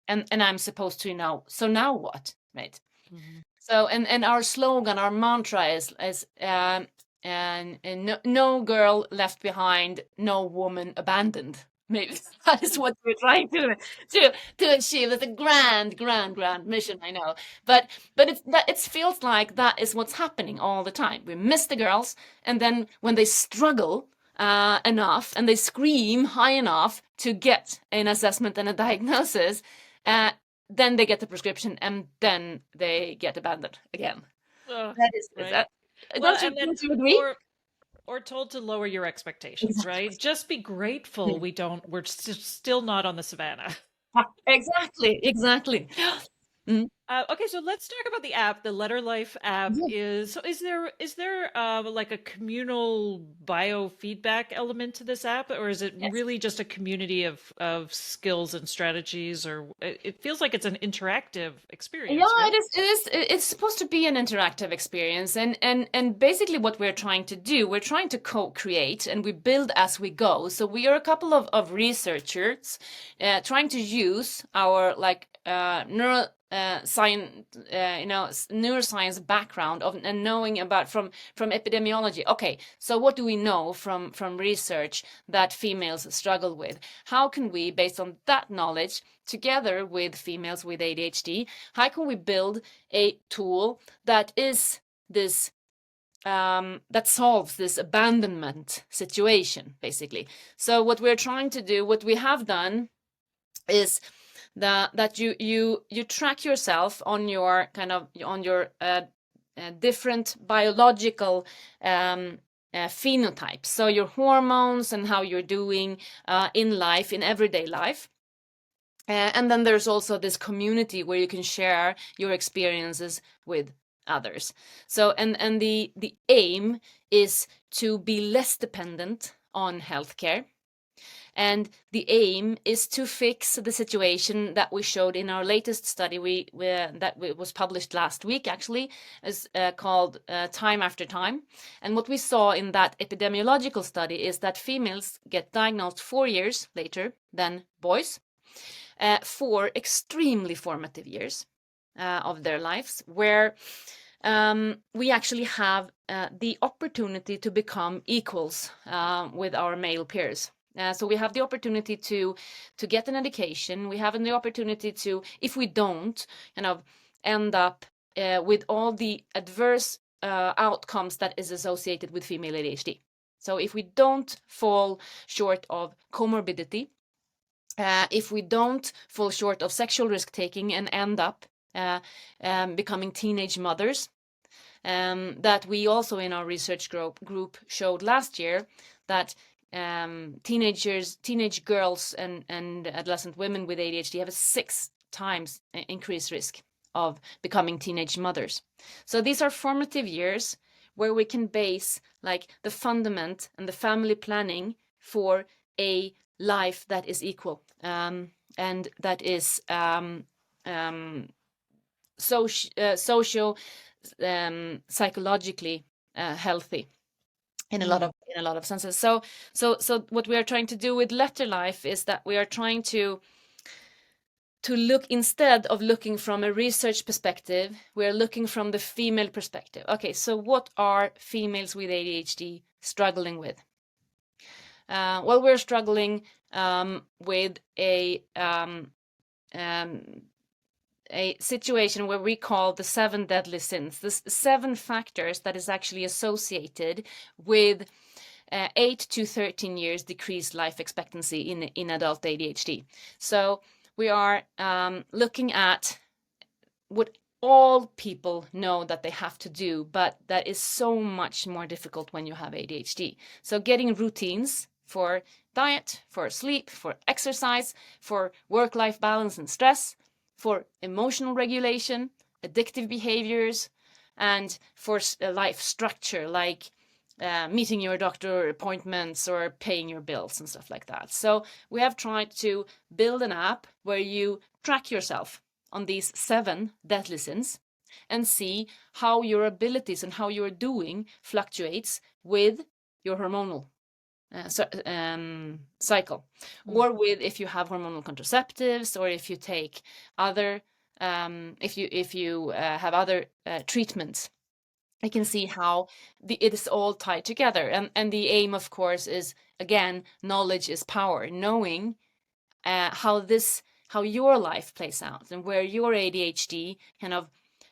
and I'm supposed to know. So now what, right? Mhm. So and our slogan, our mantra is and no girl left behind, no woman abandoned. Maybe that is what we're trying to achieve. It's a grand mission, I know. But it feels like that is what's happening all the time. We miss the girls, and then when they struggle enough and they scream high enough to get an assessment and a diagnosis, then they get the prescription, and then they get abandoned again. Ugh, That is right. that. Well, and then Don't you agree? or told to lower your expectations, Exactly. right? Just be grateful we're still not on the savannah. Exactly. Exactly. Mm. Okay, so let's talk about the app. The Letterlife app Yeah. is so. Is there like a communal biofeedback element to this app, or is it Yes. really just a community of skills and strategies? Or it feels like it's an interactive Yeah, experience, right? it is. It is. It's supposed to be an interactive experience, and basically what we're trying to do, we're trying to co-create, and we build as we go. So we are a couple of researchers trying to use our like neuro science, neuroscience background of and knowing about from epidemiology. Okay, so what do we know from research that females struggle with? How can we, based on that knowledge, together with females with ADHD, how can we build a tool that is this that solves this abandonment situation, basically? So what we're trying to do, what we have done, is that you track yourself on your kind of on your different biological phenotypes, so your hormones and how you're doing in life, in everyday life. And then there's also this community where you can share your experiences with others. So and the aim is to be less dependent on healthcare, and the aim is to fix the situation that we showed in our latest study was published last week, actually, is called Time After Time. And what we saw in that epidemiological study is that females get diagnosed 4 years later than boys, for extremely formative years of their lives, where we actually have the opportunity to become equals with our male peers. So we have the opportunity to get an education. We have the opportunity to, if we don't, end up with all the adverse outcomes that is associated with female ADHD. So if we don't fall short of comorbidity, if we don't fall short of sexual risk taking and end up becoming teenage mothers, that we also in our research group showed last year that teenage girls and adolescent women with ADHD have a 6 times increased risk of becoming teenage mothers. So these are formative years where we can base like the fundament and the family planning for a life that is equal, and that is socio psychologically healthy in a lot of senses. So what we are trying to do with Letterlife is that we are trying to look, instead of looking from a research perspective, we are looking from the female perspective. Okay, so what are females with ADHD struggling with? Well, we're struggling with a situation where we call the 7 deadly sins, the 7 factors that is actually associated with 8 to 13 years decreased life expectancy in adult ADHD. So we are looking at what all people know that they have to do, but that is so much more difficult when you have ADHD. So getting routines for diet, for sleep, for exercise, for work-life balance and stress, for emotional regulation, addictive behaviors, and for life structure, like meeting your doctor appointments or paying your bills and stuff like that. So we have tried to build an app where you track yourself on these 7 deadly sins and see how your abilities and how you're doing fluctuates with your hormonal cycle, or with if you have hormonal contraceptives, or if you take other if you have other treatments I can see how it is all tied together. And the aim, of course, is, again, knowledge is power. Knowing how your life plays out and where your ADHD kind of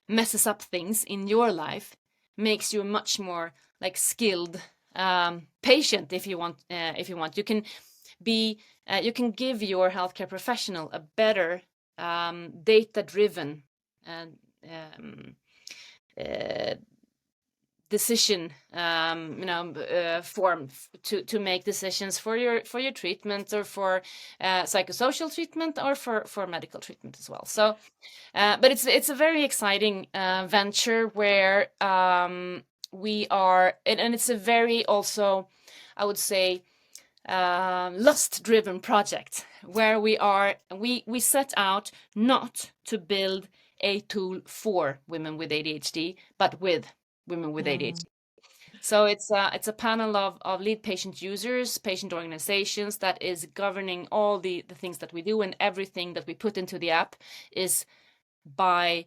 messes up things in your life makes you a much more like skilled patient, if you want. You can be you can give your healthcare professional a better data-driven um, uh, decision form to make decisions for your treatment, or for psychosocial treatment, or for medical treatment as well. So but it's a very exciting venture where we are, and it's a very, also, I would say, lust driven project, where we set out not to build a tool for women with ADHD, but with women with ADHD. So it's a panel of lead patient users, patient organizations, that is governing all the things that we do, and everything that we put into the app is by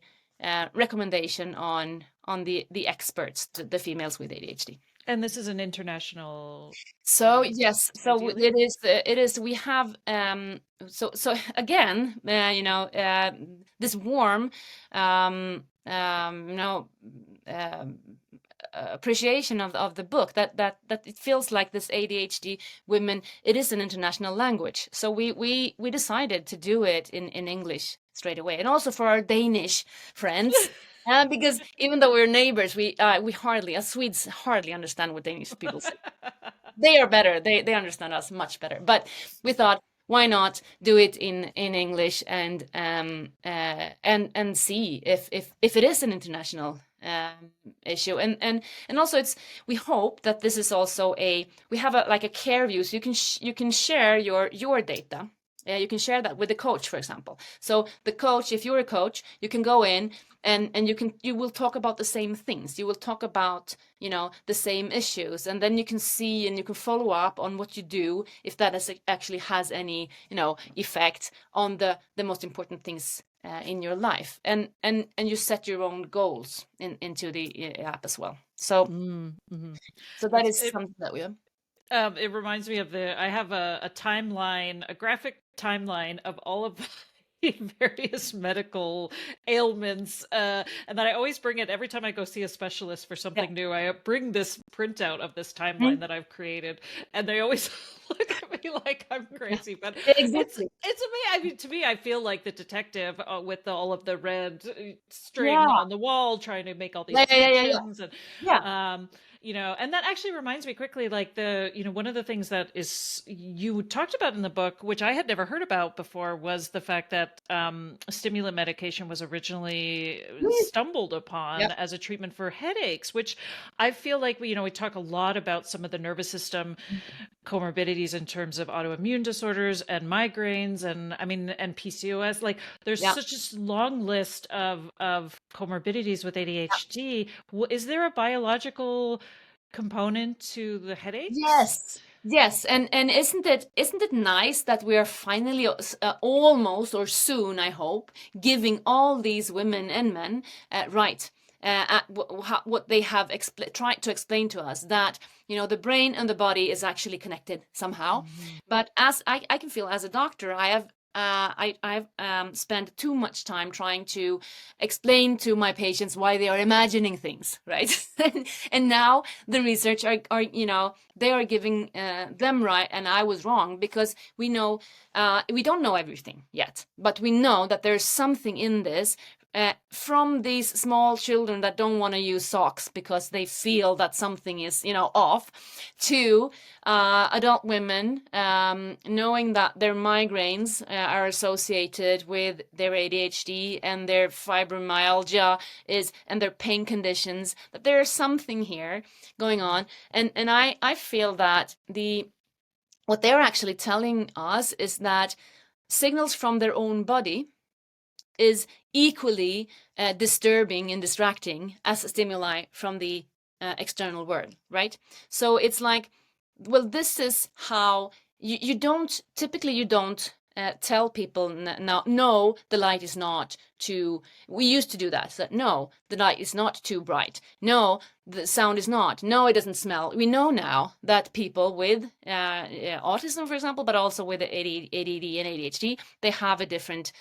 recommendation on the experts, the females with ADHD. And this is an international So audience, yes, so ideally? it is we have so again, this warm you know um, appreciation of the book, that it feels like this ADHD women, it is an international language. So we decided to do it in English straight away, and also for our Danish friends. Because even though we're neighbors, we hardly, as Swedes, hardly understand what Danish people say. They are better. They understand us much better. But we thought, why not do it in English, and see if it is an international issue. And also, we hope that this is also we have a care view, so you can share your data. You can share that with the coach, for example. So the coach, if you're a coach, you can go in, and you will talk about the same things. You will talk about the same issues, and then you can see and you can follow up on what you do, if that actually has any effect on the most important things in your life, and you set your own goals into the app as well. So so that is something that we have. It reminds me of I have a timeline, a graphic timeline of all of the various medical ailments, and that I always bring it every time I go see a specialist for something new. I bring this printout of this timeline that I've created, and they always look at me like I'm crazy. But Exactly. it's amazing. I mean, to me, I feel like the detective with all of the red string Yeah. on the wall, trying to make all these Yeah. connections, and Yeah. and that actually reminds me quickly, like one of the things that is you talked about in the book, which I had never heard about before, was the fact that stimulant medication was originally stumbled upon Yep. as a treatment for headaches, which I feel like we talk a lot about some of the nervous system comorbidities in terms of autoimmune disorders and migraines, and and PCOS. Like there's Yeah. such a long list of comorbidities with ADHD. Is there a biological component to the headaches? Yes, and isn't it nice that we are finally almost, or soon, I hope, giving all these women and men right at what they have tried to explain to us, that the brain and the body is actually connected somehow. But as I can feel as a doctor, I've spent too much time trying to explain to my patients why they are imagining things, right? And now the research are they are giving them right, and I was wrong, because we don't know everything yet, but we know that there's something in this. From these small children that don't want to use socks because they feel that something is off, to adult women knowing that their migraines are associated with their ADHD, and their fibromyalgia and their pain conditions, that there is something here going on. And I feel that what they're actually telling us is that signals from their own body is equally disturbing and distracting as stimuli from the external world, right? So it's like, well, this is how you don't tell people now, no, the light is not too, we used to do that. So, no, the light is not too bright. No, the sound is not. No, it doesn't smell. We know now that people with autism, for example, but also with ADD and ADHD, they have a different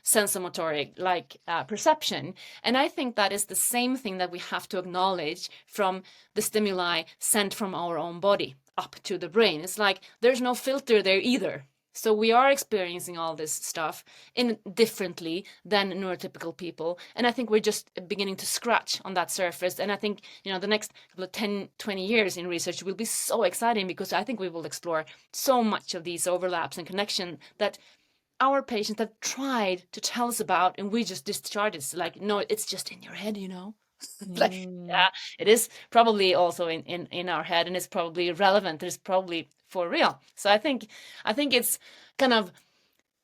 sensomotoric perception. And I think that is the same thing that we have to acknowledge from the stimuli sent from our own body up to the brain. It's like there's no filter there either. So we are experiencing all this stuff in differently than neurotypical people. And I think we're just beginning to scratch on that surface. And I think, the next couple of 10, 20 years in research will be so exciting, because I think we will explore so much of these overlaps and connection that our patients have tried to tell us about, and we just discharge it. Like, no, it's just in your head, Like, yeah, it is probably also in our head, and it's probably relevant. It's probably for real. So I think it's kind of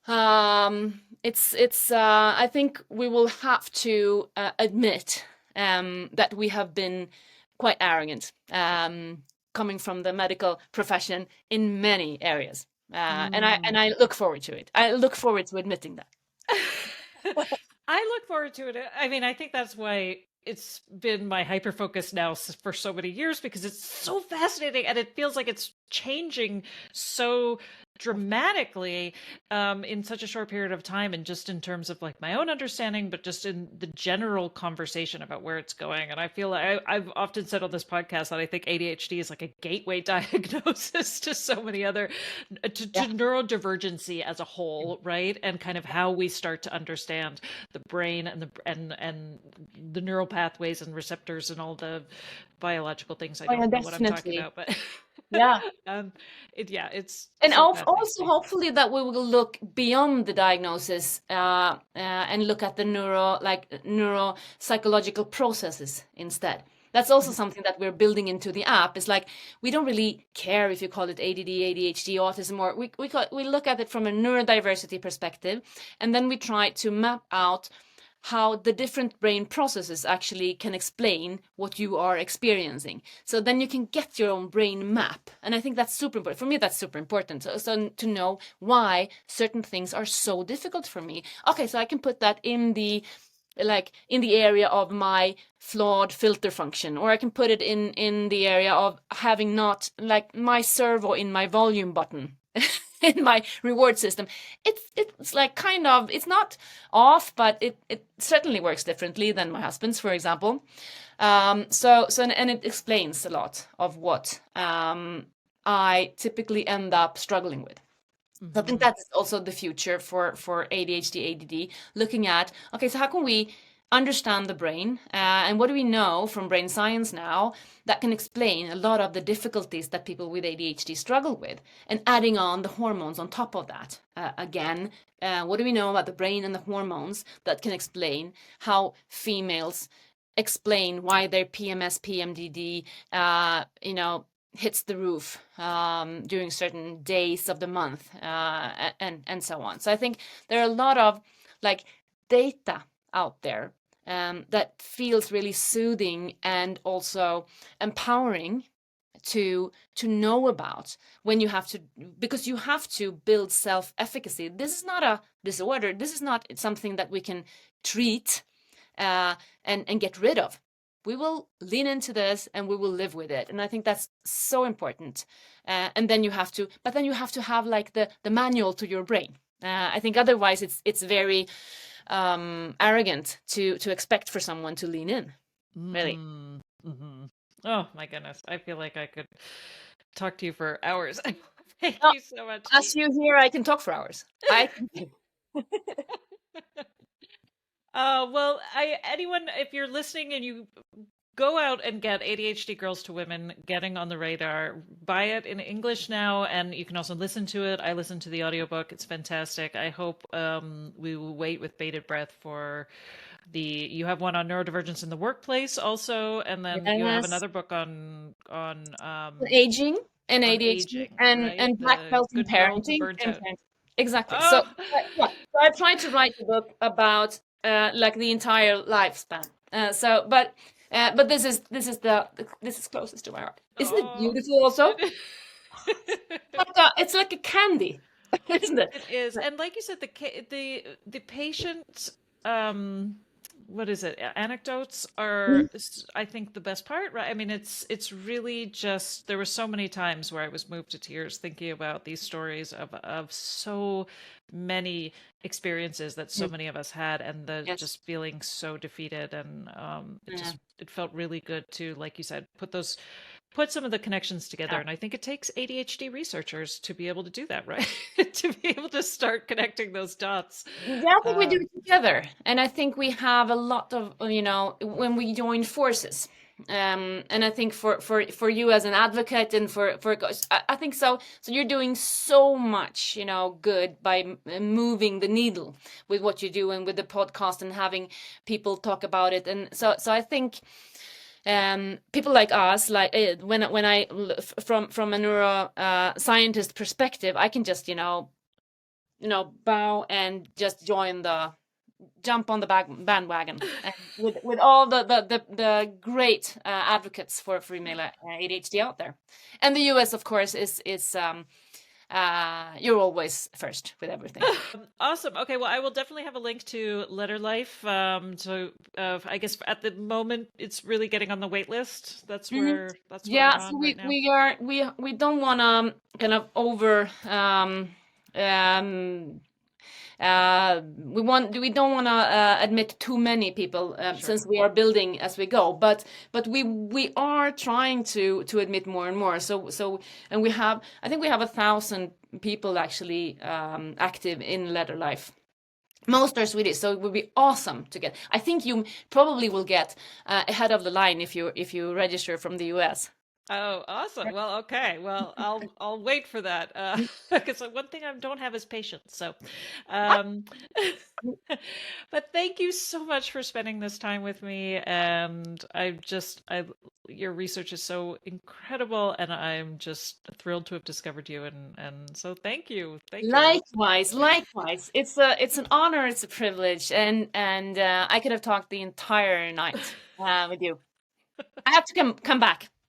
I think we will have to admit that we have been quite arrogant coming from the medical profession in many areas, and I look forward to it. I look forward to admitting that. I look forward to it. I mean, I think that's why it's been my hyper focus now for so many years, because it's so fascinating and it feels like it's changing so dramatically in such a short period of time, and just in terms of like my own understanding, but just in the general conversation about where it's going. And I feel like I've often said on this podcast that I think ADHD is like a gateway diagnosis to so many other to neurodivergency as a whole, right? And kind of how we start to understand the brain and the neural pathways and receptors and all the biological things. I don't know what I'm talking about, but yeah. It's and so also hopefully that we will look beyond the diagnosis and look at the neuropsychological processes instead. That's also something that we're building into the app. It's like, we don't really care if you call it ADD, ADHD, autism, or we look at it from a neurodiversity perspective, and then we try to map out how the different brain processes actually can explain what you are experiencing. So then you can get your own brain map. And I think that's super important. For me, that's super important. So to know why certain things are so difficult for me. Okay, so I can put that in the area of my flawed filter function, or I can put it in the area of having not my servo in my volume button. In my reward system, it's like kind of, it's not off, but it certainly works differently than my husband's, for example. So and it explains a lot of what I typically end up struggling with. So I think that's also the future for ADHD, ADD, looking at, okay, so how can we understand the brain, and what do we know from brain science now that can explain a lot of the difficulties that people with ADHD struggle with, and adding on the hormones on top of that. Again, what do we know about the brain and the hormones that can explain how females explain why their PMS, PMDD, hits the roof during certain days of the month, and so on. So I think there are a lot of data out there that feels really soothing and also empowering to know about, when you have to, because you have to build self-efficacy. This is not a disorder. This is not something that we can treat and get rid of. We will lean into this and we will live with it. And I think that's so important. And then you have to have the manual to your brain. I think otherwise it's very arrogant to expect for someone to lean in, really. Mm-hmm. Oh my goodness, I feel like I could talk to you for hours. Thank you so much. As you hear, I can talk for hours. Well, anyone, if you're listening and you go out and get ADHD Girls to Women, Getting on the Radar, buy it in English now, and you can also listen to it. I listened to the audiobook. It's fantastic. I hope we will wait with bated breath for you have one on neurodivergence in the workplace also, and then you have another book on aging and ADHD and black belt in parenting. Exactly. Oh. So I tried to write a book about the entire lifespan. But this is closest to my heart. Isn't it beautiful? Also, it's like a candy. isn't it? It is. And like you said, the patient what is it? Anecdotes are I think the best part, right? I mean, it's really just there were so many times where I was moved to tears thinking about these stories of so many experiences that so Mhm. many of us had, and the Yes. just feeling so defeated, and Yeah. it felt really good to, like you said, put some of the connections together. Yeah. And I think it takes ADHD researchers to be able to do that, right? To be able to start connecting those dots. Yeah, I think we do Um, it together, and I think we have a lot of, when we join forces. And I think for you as an advocate and for I think so. So you're doing so much, good by moving the needle with what you do and with the podcast and having people talk about it. And so I think people like us, like when from a neuro scientist perspective, I can just bow and just jump on the bandwagon and with all the great advocates for female ADHD out there. And the US, of course, is you're always first with everything. awesome. Okay, well, I will definitely have a link to Letterlife. So I guess at the moment it's really getting on the wait list. Mhm. That's what I'm Yeah, so on right we now. we are we don't want to kind of over um we don't want to admit too many people, Sure. since we are building as we go, but we are trying to admit more and more. And I think we have 1,000 people actually active in Letterlife. Most are Swedish, so it would be awesome to get. I think you probably will get ahead of the line if you register from the US. Oh, awesome. Well, okay. Well, I'll wait for that. Because one thing I don't have is patience. So, um, but thank you so much for spending this time with me. And your research is so incredible, and I'm just thrilled to have discovered you. And so thank you. Thank you. Likewise, likewise. It's an honor, it's a privilege, and I could have talked the entire night with you. I have to come back.